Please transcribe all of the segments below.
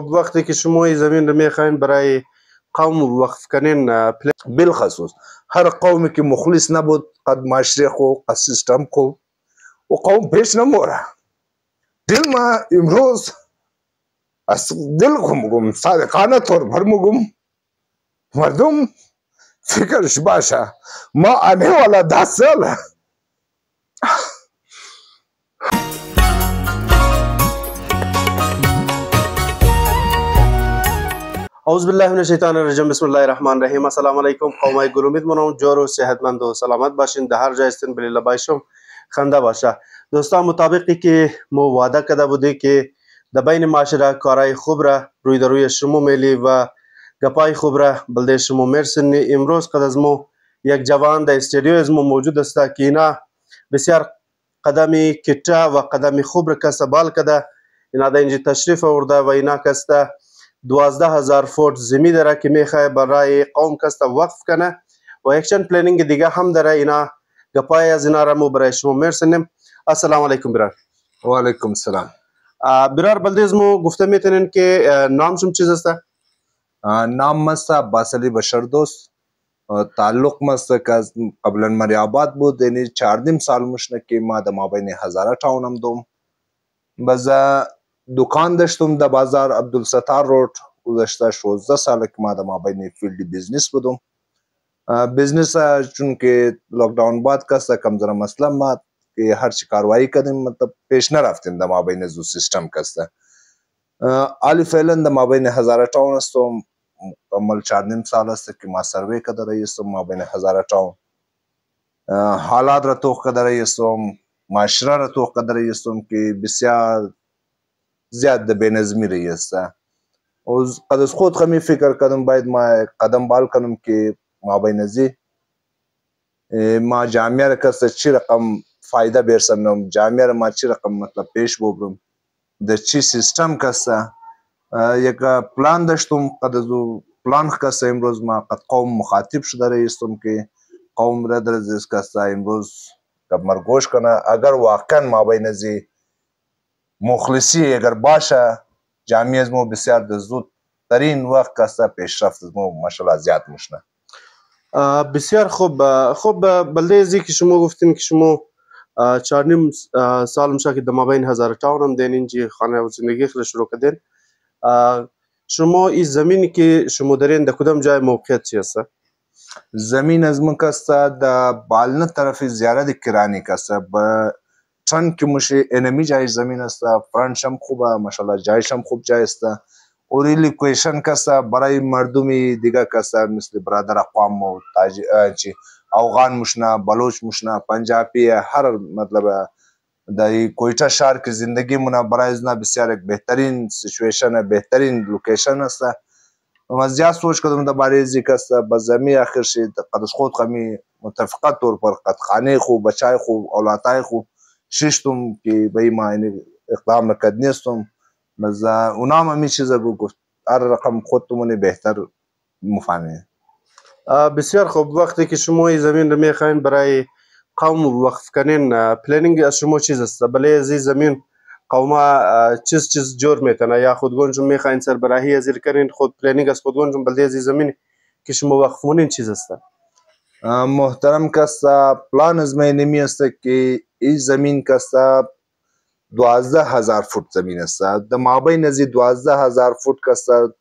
خب وقتی که شما این زمین رو میخواین برای قوم وقف کنین بالخصوص هر قومی که مخلص نبود قد معاشره خو قد سیستم خو و قوم پیش نموره دل ما امروز از دل میگم صادقانه طور بر میگم مردم فکرش باشه ما آنے والا 10 سال اعوذ بالله من الشیطان الرجیم بسم الله الرحمن الرحیم. السلام علیکم قومای گل. امید منم جور و صحتمند و سلامت باشین، در هر جای هستین بلی لبایشم خنده باشه. دوستان مطابقی که ما وعده کرده بودیم که در بین معاشره کارهای خوب را روی در روی شما میلی و گپای خوب را بلده شما مرسنی. امروز قد از ما یک جوان در استودیو از ما موجود است که اینا بسیار قدمی کتا و قدمی خوب را کسا بال کده. اینا در اینجا تشریف آورده و اینا کسته 12,000 فوت زمین داره که میخواه برای قوم کسته وقف کنه و یک چند پلنینگ دیگه هم داره. اینا گپای از اینا را ما برای شما مرسنیم. السلام علیکم برار. و علیکم السلام. برار بلده از ما گفته میتونین که نام شما چیز است؟ نام مست عباس علی بشر دوست. تعلق مست که قبلا مری آباد بود، یعنی 4 سال مشنه که ما در مابین هزاره تاونم دوم. بزا دکان داشتم در بازار عبدالستار روড. گذشته 16 سال که ما در مابین فیلد بیزنس بودم. بیزنس چون که لاکداون بعد کسا کمزور مسئله ما که هر چی کاروائی کردیم مطلب پیش نرفتیم در مابین زو سیستم کسا. حالی فعلا در مابین هزاره تاون استم. مکمل 4 سال است که ما سروی کرده رئیستم مابین هزاره تاون. حالات را توق کرده رئیستم، معاشره را توق کرده رئیستم که بسیار زیاد به نظمی رئیسته. قد از خود خمی فکر کردم باید ما قدم بال کنم که مابین زی ما جامعه را کسا چی رقم فایده برسم، جامعه را ما چی رقم مطلب پیش ببرم، در چی سیستم کسا یک پلان داشتم. قد از پلان کسا امروز ما قد قوم مخاطب شده رئیستم که قوم را در از کسا امروز مرگوش کنه. اگر واقعا مابین زی مخلصی اگر باشه جامعه از ما بسیار در زود ترین وقت کسا پیشرفت از ما ماشاءالله زیاد مشنه. بسیار خوب. خب بلده ازی که شما گفتین که شما 4 سال میشه که در مابین هزاره تاون هم دین اینجا خانه و زندگی خود شروع کردین. شما این زمینی که شما دارین در کدام جای موقعیت چی هست؟ زمین از من کسا در بالنه طرف زیارت کرانی کسا با چند که مشه انمی جای زمین است. فرنش هم خوبه ماشاءالله، جایش هم خوب جای است. اوری لوکیشن کسا برای مردمی دیگه کسا مثل برادر اقوام و افغان مشنه، بلوچ مشنه، پنجابی، هر مطلب در کویتا شهر که زندگی مونه برای ازنا بسیار یک بهترین سیچویشن، بهترین لوکیشن است. من زیاد سوچ کردم در باره ازی کسا بزمی آخر شید قد از خود خمی متفقت طور پر قد خانه خوب، بچای خوب، اولادای خوب ششتم که به ما اقدام نکرد نیستم. بس اونام همی چیزا گفت هر رقم خودتمونی بهتر مفهمه. بسیار خوب. وقتی که شما این زمین رو میخواین برای قوم وقف کنین پلنینگ از شما چیز است؟ بله از این زمین قوم چیز جور میتونه یا خودگونشون میخواین سربراهی ازیر کنین خود پلنینگ از خودگونشون بلده از این زمین که شما وقف مونین چیز است؟ محترم کسا پلان از من نمی است که این زمین کسا 12,000 فوت زمین است. در مابین از 12,000 فوت کسا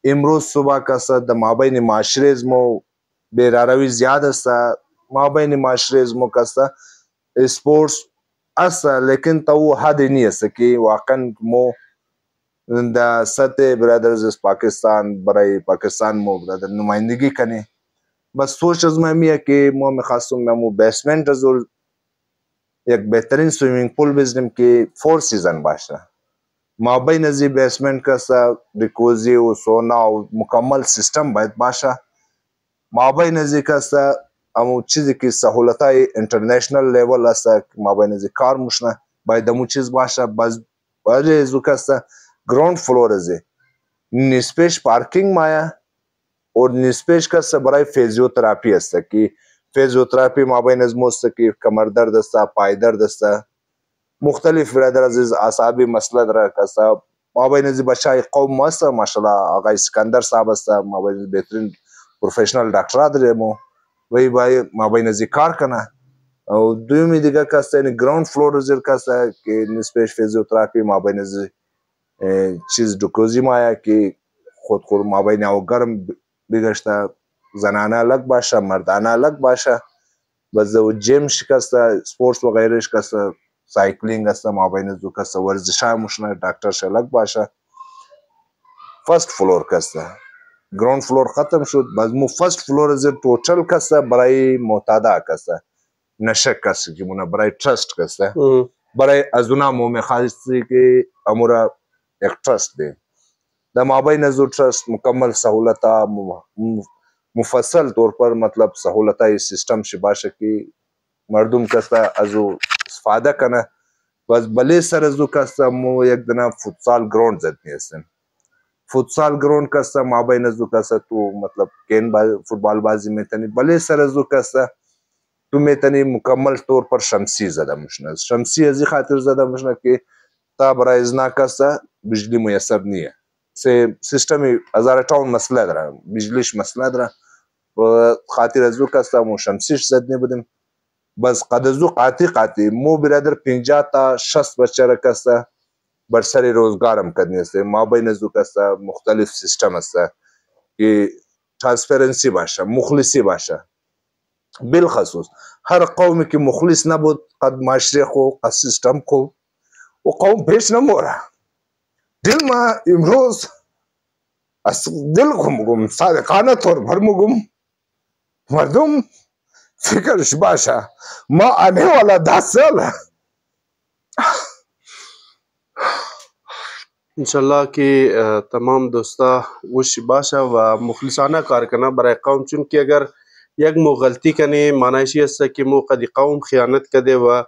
امروز صبح کسا در مابین معاشره از ما بیراروی زیاد است. مابین معاشره از ما کسا اسپورتس است لیکن تو حد نی است که واقعا ما در سطح برادرز از پاکستان برای پاکستان ما برادر نمایندگی کنی. بس سوچ از ما میه که ما میخواستم مو بیسمنت از یک بهترین سویمینگ پول بزنیم که 4 سیزن باشه. مابین از بیسمنت کسا ریکوزی و سونا و مکمل سیستم باید باشه. مابین از کسا امو چیزی که سهولتای انترنیشنل لیول است مابین از کار مشنه باید امو چیز باشه. بس باید ازو کسا گراوند فلور از نسبش پارکینگ مایا اور نسبش کسا برای فیزیوتراپی است که فیزیوتراپی مابین از موست که کمر درد است، پای درد است، مختلف برادر عزیز اعصابی مسئله داره کسا مابین زی بچای قوم است ماشاءالله آقای اسکندر صاحب است مابین بهترین پروفیشنال دکتر داره مو وی بای مابین زی کار کنه او دومی دیگه کس یعنی گراوند فلور زیر کس که نسبش فیزیوتراپی مابین زی چیز دکوزی مایا که خودخور مابین او گرم بگشته زنانه الگ باشه مردانه الگ باشه بس و جیم شکسته سپورتس و غیره شکسته سایکلینگ است مابین زو کسته ورزش های مشنه دکتر الگ باشه فرست فلور کسته گراوند فلور ختم شد باز مو فرست فلور زیر توتال کسته برای معتاده کسته نشه کسته که مونه برای ترست کسته برای از اونا مو میخواستی که امورا یک ترست دی در مابین زو ترست مکمل سهولت مفصل طور پر مطلب سهولت های سیستم شی باشه که مردم کسته ازو استفاده کنه بس بله سر ازو کسته مو یک دنه فوتسال گراوند زد نیستن فوتسال گراوند کسته مابین ازو کسته تو مطلب کین فوتبال بازی میتنی بله سر ازو کسته تو میتنی مکمل طور پر شمسی زده مشنه شمسی ازی خاطر زده مشنه که تا برای ازنا کسته بجلی میسر نیه سیستمی هزار تاون مسئله داره بجلیش مسئله داره و خاطر ازو کسته مو شمسیش زد نبودیم بس قد ازو قاطی مو برادر 50 تا 60 بچه را کسته بر سر روزگارم کدنی است مابین ازو کسته مختلف سیستم است که ترانسپرنسی باشه مخلصی باشه بالخصوص هر قومی که مخلص نبود قد معاشره خو قد سیستم خو و قوم پیش نموره دل ما امروز از دل خو مگم صادقانه طور پر مگم مردم فکرش باشه ما آنے والا 10 سال انشالله که تمام دوستا وش باشه و مخلصانه کار کنه برای قوم، چون که اگر یک مو غلطی کنه معنیش است که مو قد قوم خیانت کده و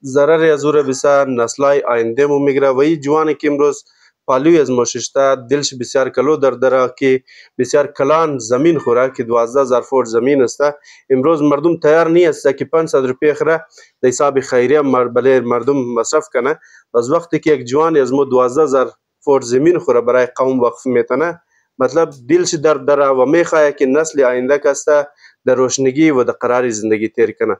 ضرر از او بسیار نسلای آینده مو میگیره و این جوانی که امروز پالوی از مششته دلش بسیار کلو داره که بسیار کلان زمین خوره که 12,000 فوت زمین است. امروز مردم تیار نیست که 500 روپیه خره در حساب خیریه مردم مصرف کنه. از وقتی که یک جوان از مو 12,000 فوت زمین خوره برای قوم وقف میتنه، مطلب دلش درد داره و میخواه که نسل آینده کسته در روشنگی و در قرار زندگی تیر کنه.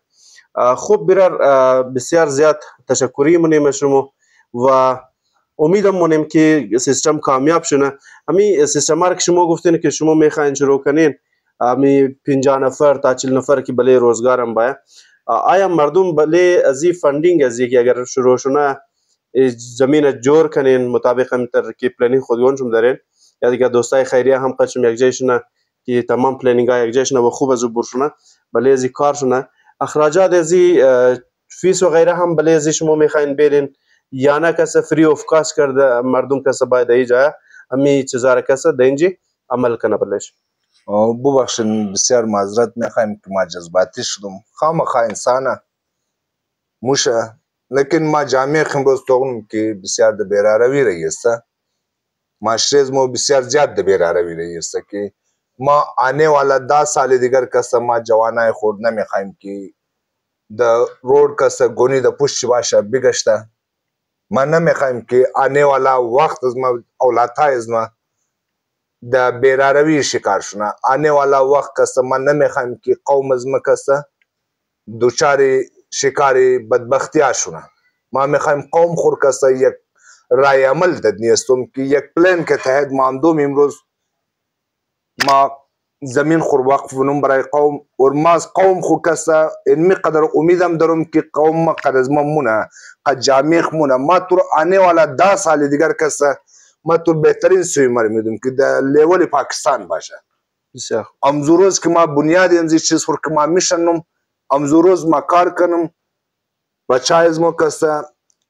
خوب برار بسیار زیاد تشکری منیم شما و امیدم منیم که سیستم کامیاب شونه. امی سیستم که شما گفتین که شما میخواین شروع کنین امی 50 نفر تا 40 نفر که بله روزگارم باید، آیا مردم بله ازی فندینگ ازی که اگر شروع شونه زمین جور کنین مطابق هم تر که پلنینگ خودگون شما دارین یا دیگه دوستای خیریه هم قدشم یک جای شونه که تمام پلنینگ ها یک جای شونه و خوب ازو برشونه بله ازی کار شونه اخراجات ازی فیس و غیره هم بله ازی شما میخواین برین یا نه کسی فری آف کاست کرده مردم کسی باید ای جای امی چیزا کسی دینجی عمل کنه بلش. ببخشین بسیار معذرت میخوایم که ما جذباتی شدم خامخا انسانه موشه لیکن ما جامعه امروز توقنم که بسیار ده بیراروی رही است معاشره مو بسیار زیاد ده بیراروی رही است که ما آنے والا 10 سال دیگر کس ما جوانای خود نمیخوایم که د روड کس گونی د پوش باشه بگشته ما نمیخوایم که آنے والا وقت از ما اولادهای از ما د بیراروی شکار شونه آنے والا وقت کس ما نمیخوایم که قوم از ما کس دوچار شکار بدبختی شونه ما میخوایم قوم خور کس یک رای عمل دادنیستم که یک پلان که تحت ماندوم امروز ما زمین خور وقف ونم برای قوم و ما از قوم خور کسا اینمی قدر امیدم دارم که قوم ما قد از مونه قد جامعه مونه ما تو آنے والا 10 سال دیگر کسا ما تو بهترین سویمر میدونم که در لیول پاکستان باشه امزوروز که ما بنیاد امزی چیز خور که ما میشنم امزوروز ما کار کنم بچه از ما کسا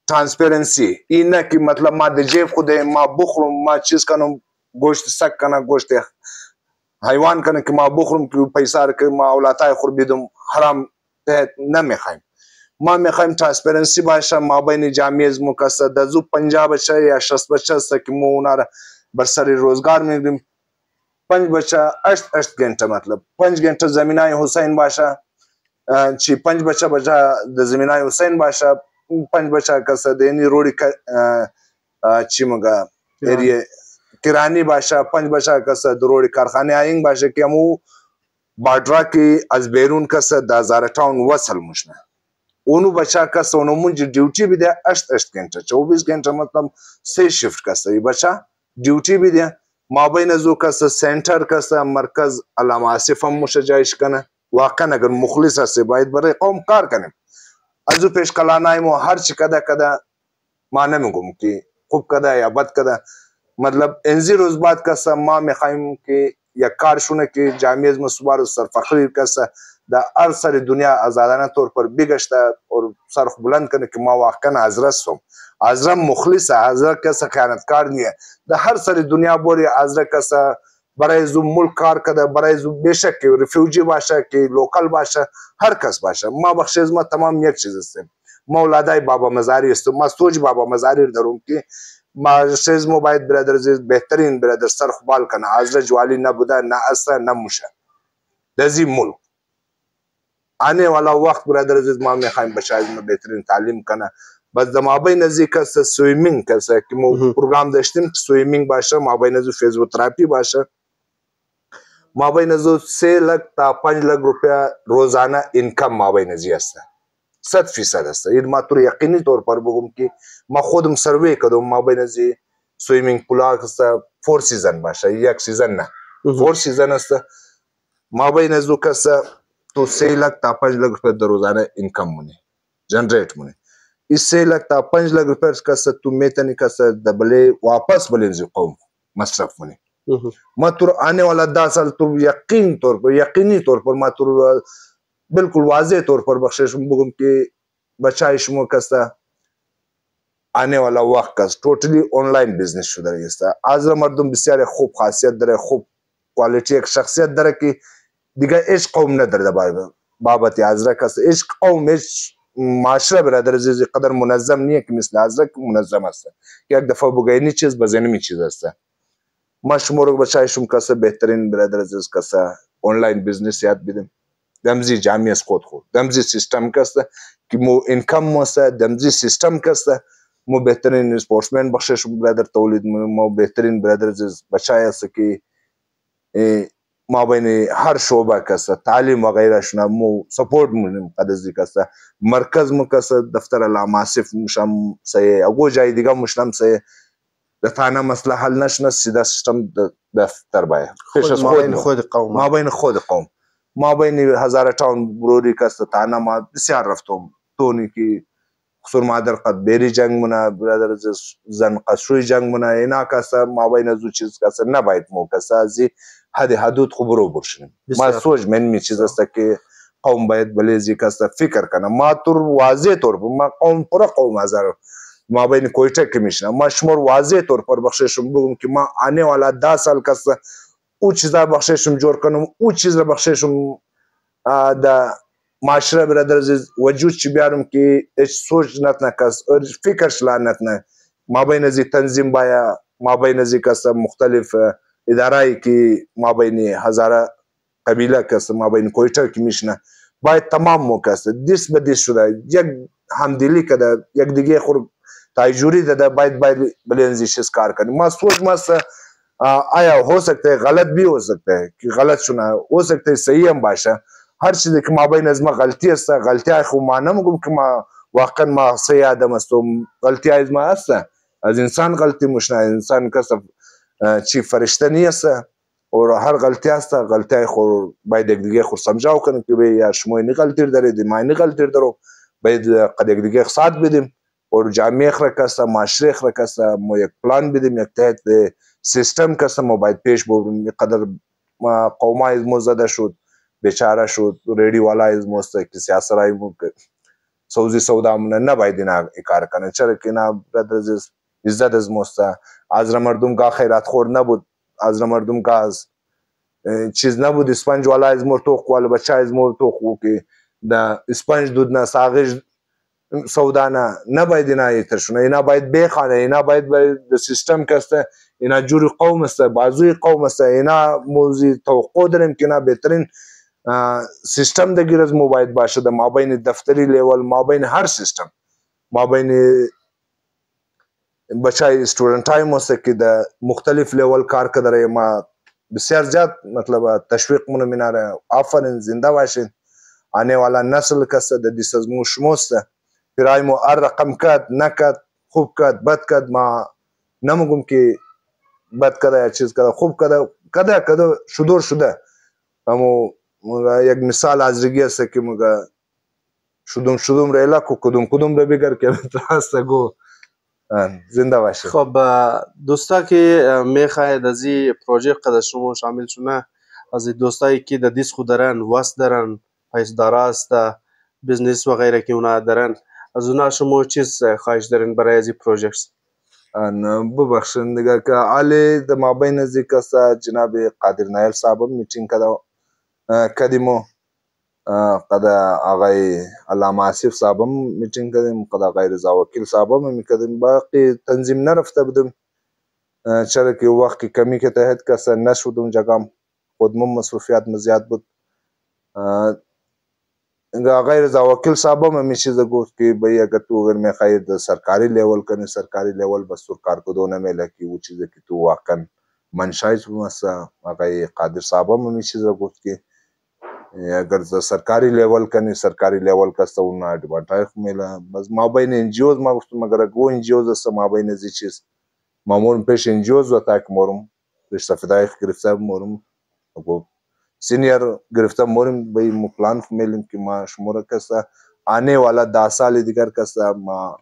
ترانسپیرنسی اینه که مطلب ما در جیب خود ما بخورم ما چیز کنم گوشت سک کنم گوشت حیوان کنه که ما بخورم که پیسه که ما اولادای خور بیدم حرام نمیخوایم ما میخوایم ترانسپیرنسی باشه ما بین جامعه از مکسر دزو 50 بچه یا 60 بچه است که ما اونا را بر سر روزگار میگیریم 5 بچه 8 گنټه مطلب 5 گنټه زمینای حسین باشه چې 5 بچه د زمینای حسین باشه 5 بچه کس د یعنی روړی چې موږ एरिया किरानी बाशा पंच बाशा कस दरोड़ी कारखाने आएंगे बाशा कि हम बाड्रा की आज बेरून कस 2058 वसल मुशना ओनु बचा कस ओनु मुझे ड्यूटी भी दिया 8 घंटा 24 घंटा मतलब से शिफ्ट कस ये बचा ड्यूटी भी दिया माबैन जो कस सेंटर कस मरकज अल्लामा आसिफ हम मुशजाइश कना वाकन अगर मुखलिस से बायद बरे कौम कार कने अजु पेश कलाना मो हर कदा कदा माने में गुम की खूब कदा या बद कदा मतलब एनजी रोज बाद कस मा में खाइम के या कार शुने के जामियत में सुबार सर फखरी कस दा हर सारी दुनिया आजादाना तौर पर बिगश्ता और सर बुलंद करने के मा वाकन आजरस हो आजरम मुखलिस आजर कस खयानतकार नहीं है दा हर सारी दुनिया बोरी आजर कस बराए जो मुल्क कार कदा बराए जो बेशक के रिफ्यूजी बाशा के लोकल बाशा हर कस बाशा मा बख्शेज मा तमाम एक चीज से मौलादाई बाबा मजारी ist मा सोच बाबा मजारी दरुम की मा शेज मोबाइल ब्रदर्स बेहतरीन ब्रदर सर खबाल कना आजर ज्वाली ना बुदा ना असा ना मुशा दजी मुल्क आने वाला वक्त ब्रदर्स मा में खाइम बशाइज में बेहतरीन तालीम कना बस दमाबई नजदीक से स्विमिंग कैसे कि मो प्रोग्राम दश्तिम स्विमिंग बाशा माबई नजू फिजियोथेरेपी बाशा माबई नजू 6 लाख ता 5 लाख रुपया रोजाना इनकम माबई नजी है 100% है ये मात्र यकीनी तौर पर बगुम की मा खुद सर्वे कदम माबई नजी स्विमिंग पूला कसा 4 सीजन बाशा एक सीजन ना 4 सीजन है माबई नजू कसा तो 6 लाख ता 5 लाख रुपया रोजाना इनकम मुने जनरेट मुने इससे लगता 5 लाख रुपए का तू मेतनी का दबले वापस बले कौम मसरफ मुने मातुर आने वाला 10 साल तू यकीनी तौर पर मातुर बिल्कुल वाजे तौर पर बख्शिश बुगम के बचाइश मो कसा आने वाला वक्त का टोटली ऑनलाइन बिजनेस शुदा है आज मर्दम बिस्यारे खूब खासियत दरे खूब क्वालिटी एक शख्सियत दरे की दिगा इश कौम न दर बाबत आजरा का इश कौम माशरा बरदर कदर मुनज़्ज़म नहीं है कि मिसल आजरा मुनज़्ज़म है कि एक दफा बुगैनी चीज बजनमी चीज है मशमूर बचाई शुम का बेहतरीन बरदर का ऑनलाइन बिजनेस याद बिदम दमजी जामिया स्कोत हो दमजी सिस्टम का कि मो इनकम मो सा दमजी सिस्टम का मो बेहतरीन स्पोर्ट्समैन बख्शिश ब्रदर तौलीद मो बेहतरीन ब्रदर बचाया सकी माबैने हर शोबा कसा तालीम वगैरह शुना मो सपोर्ट मुकदजी कसा मरकज मुकसा दफ्तर अल्लामा आसिफ मुशम से अगो जाई दिगा मुशलम से दथाना मसला हल नशना सीधा सिस्टम दफ्तर बाय खुद कौम माबैने हजारा टाउन ब्रोरी कसा ताना मा बिस्यार रफ्तो तोनी की खुसुर मादर कद बेरी जंग मुना ब्रदर जन कसुई जंग मुना इना कसा माबैने जो चीज कसा ना बाइट मो कसा जी هذه حدود خبرو برشن ما سوچ من می چیز است که قوم باید بلیزی کاستا فکر کنه ما طور واضح طور پر ما قوم پر قوم هزار ما بین کویتا کمیشن ما شمار واضح طور پر بخششم بگم که ما آنے والا 10 سال کاستا او چیزا بخششم جور کنم او چیز را بخششم دا معاشره برادر وجود چی بیارم که اچ سوچ نت نکاس اور فکر شلا نت نه ما بین زی تنظیم بایا ما بین زی کاستا مختلف اداره کی مابین هزاره قبیله کس مابین کویتا کمیشنه باید تمام موکست دیس به دیس شده یک همدلی کده یک دیگه خور تایجوری ده باید بلنزیشش کار کنیم ما سوچ ماست آیا हो सकता है गलत भी हो सकता है कि गलत सुना हो सकता है सही हम बाशा हर चीज के माबैन अजमा गलती است गलती خو मानम गुम कि ما वाकन ما सही आदम است गलती अजमा است از انسان गलती मुशना इंसान का सब چی فرشته نیست और हर गलती است गलती خو باید دیگه خو समझाओ کنیم که یا شما این غلطی دارید ما این غلطی دارو باید قد دیگه ساعت بدیم और جامعه خرکست معاشره خرکست ما یک پلان بدیم یک تحت سیستم کست ما باید پیش بریم قدر قوم از مزده شد بیچاره شد ریڈی والا از مست که سیاست رای سوزی سودا من نباید اینا کار کنه چرا که اینا برادرز عزت از مست از مردم کا خیرات خور نبود از مردم کا چیز نبود اسپنج والا از مرتوق والا بچه از مرتوق که دا اسپنج دود نه ساغج سودا نه باید اینا ترشونه اینا باید بخانه اینا باید د سیستم کسته اینا جوری قوم است بازوی قوم است اینا موزی توقع داریم که اینا بهترین سیستم د ګرز موبایل باشه د مابین دفتری لیول مابین هر سیستم مابین بچای استودنت های موسیقی در مختلف لیول کار کردن ما بسیار زیاد مطلب تشویق منو میناره. آفرین، زنده باشین. آنه والا نسل کسته در دیست از مو شموسته پیرایمو هر رقم کد نکد، خوب کد بد کد، ما نمیگم که بد کده یا چیز کده، خوب کده شدور شده. امو یک مثال از ریگی است که مگه شدوم ریلا کو کدوم رو بگر که راست گو. زنده باشه. خب دوستا که میخواید از این پروژه قد شما شامل شونه، از دوستایی که در دیس خود دارن وست دارن پیس داراست بزنس و غیره که اونا دارن، از اونا شما چیز خواهش دارین برای از این پروژکت؟ ببخشن دیگه که علی د مابین از کسا جناب قادر نایل صاحب میټینګ کدیمو قد آقای علامه آصف صاحب میټینګ کدیم، قد آقای رضا وکیل صاحب میکدیم. باقی تنظیم نرفته بودم چرا که وقت کی کمی که تحت کسا نشدم جگم خودم مصروفیات زیاد بود. آقای رضا وکیل صاحب هم میشه گفت که بھئی اگر تو اگر میخواهی سرکاری لیول کنی، سرکاری لیول بس تو کارکردو نمیله که او چیزی که تو واقعا منشایت بمسا. آقای قادر صاحب هم میشه گفت که اگر سرکاری لیول کنی، سرکاری لیول کستا اون ادوانتاج میله. بس ما بین انجیوز ما گفتم اگر گو انجیوز است ما بین ازی چیز مامورم پیش انجیوز و تاک مورم پیش سفیدای گرفته مورم گفت سینیر گرفتم مورم به این پلان میلیم که ما شماره کسا آنے والا 10 سال دیگر کسا ما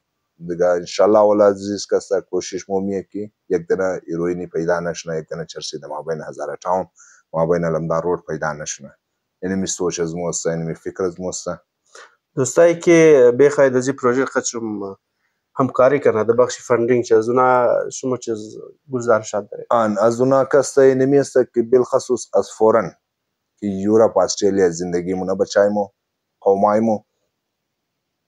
دیگه انشالله والا عزیز کسا کوشش مومیه که یک دنه ایروینی پیدا نشنه، یک دنه چرسی ده ما بین هزاره تاون ما بین لمدار روڈ پیدا نشنه. اینمی سوچ از موسته، اینمی فکر از موسته. دوستایی که بخواید از این پروژه خودشون همکاری کنه در بخش فندینگ چه از اونا شما چیز گزارشات دارید؟ از اونا کستا اینمی است که بالخصوص از فورن که یورپ استرالیا زندگی مونه بچایمو قومایمو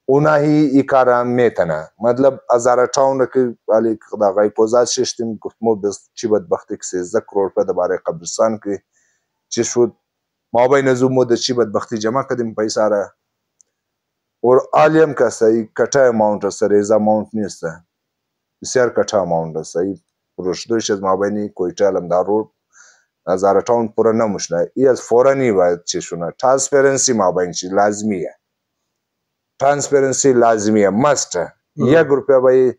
اونا هی ای کارا میتنه. مطلب هزاره تاون که ولی آقای پوزاد ششتیم گفتمو بس چی بدبختی که 13 کروڑ روپے درباره قبرستان که چی شد ما بین زومو در چی بدبختی جمع کردیم پیسا را اور عالیم کسا ای کٹا اماونت است، ریزا اماونت نیست، بسیار کٹا اماونت است. ای پروشدوش از ما بینی کویتا لمدار روڈ هزاره تاون پورا نموشنه. ای از فورانی باید چی شونه ترانسپیرنسی ما بین چی لازمیه، ترانسپیرنسی لازمیه مسته. 1 روپیه باید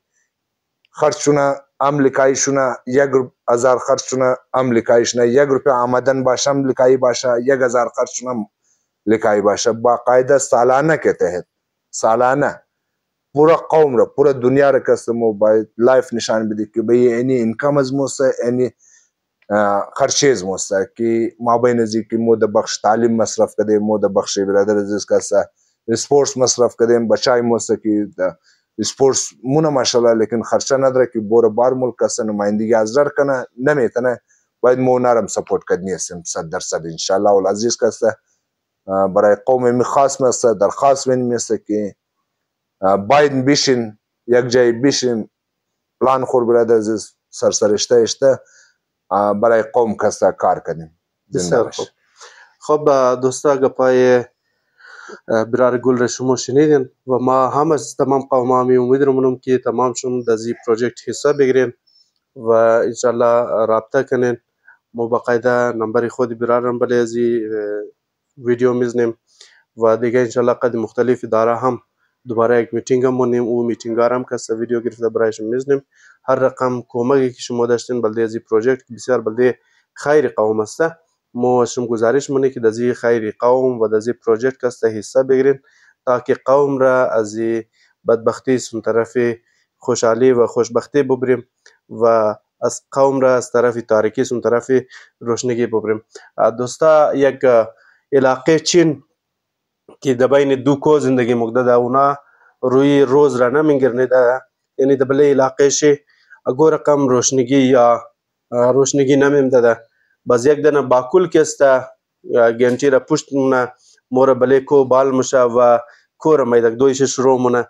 خرچ شونه امریکایی شونه، 1000 خرچ شونه امریکایی شونه، 1 روپیه آمدن باشه امریکایی باشه، 1000 خرچ شونه امریکایی باشه. باقاعده سالانه که تحت سالانه پورا قوم را پورا دنیا را کستمو باید لایف نشان بده که به اینی انکم از موسته، اینی خرچیز موسته که ما بین ازی که مو د بخش تعلیم مصرف کدیم، مو د بخش برادر عزیز کسا سپورتس مصرف کدیم، بچای موسته که سپورتس مونه ماشاءالله لیکن خرچه نداره که بور بار ملک کسا نمایندگی ازدار کنه نمیتنه. باید مو نرم سپورت کدنی هستیم 100% انشاءالله والعزیز کسا برای قوم می خاص مسته درخواست میسته که باید بیشین یک جای بیشین پلان خور برادر عزیز سرسرشته اشته برای قوم کسا کار کنیم. بسیار خوب. خب دوستا گپای برار گل را شما شنیدین و ما هم از تمام قوم می امید رو که تمام شما در این پروژکت حصہ بگیرین و انشالله رابطه کنین. ما باقاعده نمبر خود برار رو بله از ویدیو میزنیم و دیگه انشالله قد مختلف اداره هم دوباره یک میتینگ هم مونیم، او میتینگ هم که ویدیو گرفته برایشون میزنیم. هر رقم کمکی که شما داشتین بلده از این پروژکت بسیار بلده خیر قوم است. ما شما گزارش مونی که از این خیر قوم و از این پروژکت کسته حصہ بگیرین تاکه قوم را از این بدبختی سون طرف خوشحالی و خوشبختی ببریم و از قوم را از طرف تاریکی سون طرف روشنگی ببریم. دوستا یک علاقه چین که در بین دو کو زندگی مقدده اونا روی روز را نمیگرنه ده، یعنی در بله علاقه شی اگو رقم روشنگی یا روشنگی نمیمده ده. باز یک دنه باکول کسته گنچی را پشت مونه مور بله کو بال مشه و کور میدک دویش شروع مونه.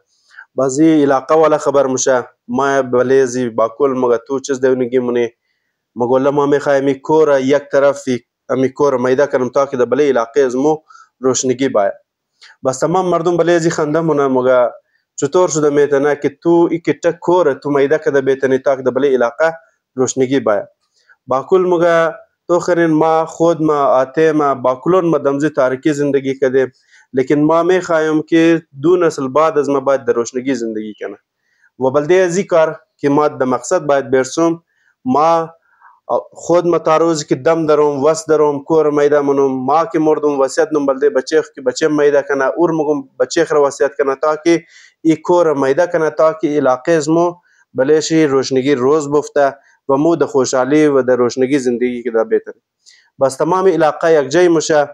بازی علاقه والا خبر مشه ما بله زی باکول مگه تو چیز دیونگی مونی مگوله ما میخوایم می کور یک طرفی امی کور میده کنم تا که در بله علاقه از مو روشنگی باید. بس تمام مردم بله ازی خنده مونه مگه چطور شده میتونه که تو ای که تکور تو میده کده بیتنی تاک دبلی علاقه روشنگی باید باکل مگه تو خرین ما خود ما آتے ما باکلون ما دمزی تاریکی زندگی کده لیکن ما میخوایم که 2 نسل بعد از ما باید در روشنگی زندگی کنه و بلده ازی کار که ما در مقصد باید برسوم ما خود ما تا روزی که دم دارم وس دارم کور میده منم ما که مردم وصیت نم بلده بچه که بچه میده کنه اور مگم بچه خر وصیت کنه تا که ای کور میده کنه تا که علاقه از مو بلشی روشنگی روز بفته و مو در خوشحالی و در روشنگی زندگی که در بهتر بس تمام علاقه یک جای مشه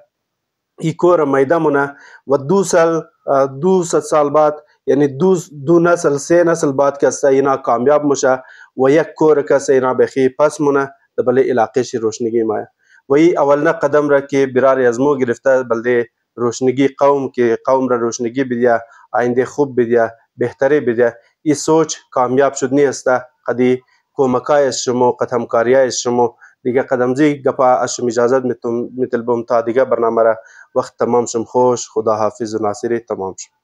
ای کور میده منه و 200 سال بعد یعنی 2 نسل 3 نسل بعد کسته اینا کامیاب مشه و یک کور کسته اینا بخی پس منه بله علاقه شی روشنگی مایا و ای اولنا قدم را که برار از مو گرفته بلده روشنگی قوم که قوم را روشنگی بدیا آینده خوب بدیا بهتری بدیا ای سوچ کامیاب شد نیست قدی کمکای از شما قد همکاری از شما دیگه قدمزی گپا از شما اجازت میتونم تا دیگه برنامه را وقت تمام شم خوش خدا حافظ و ناصری تمام شم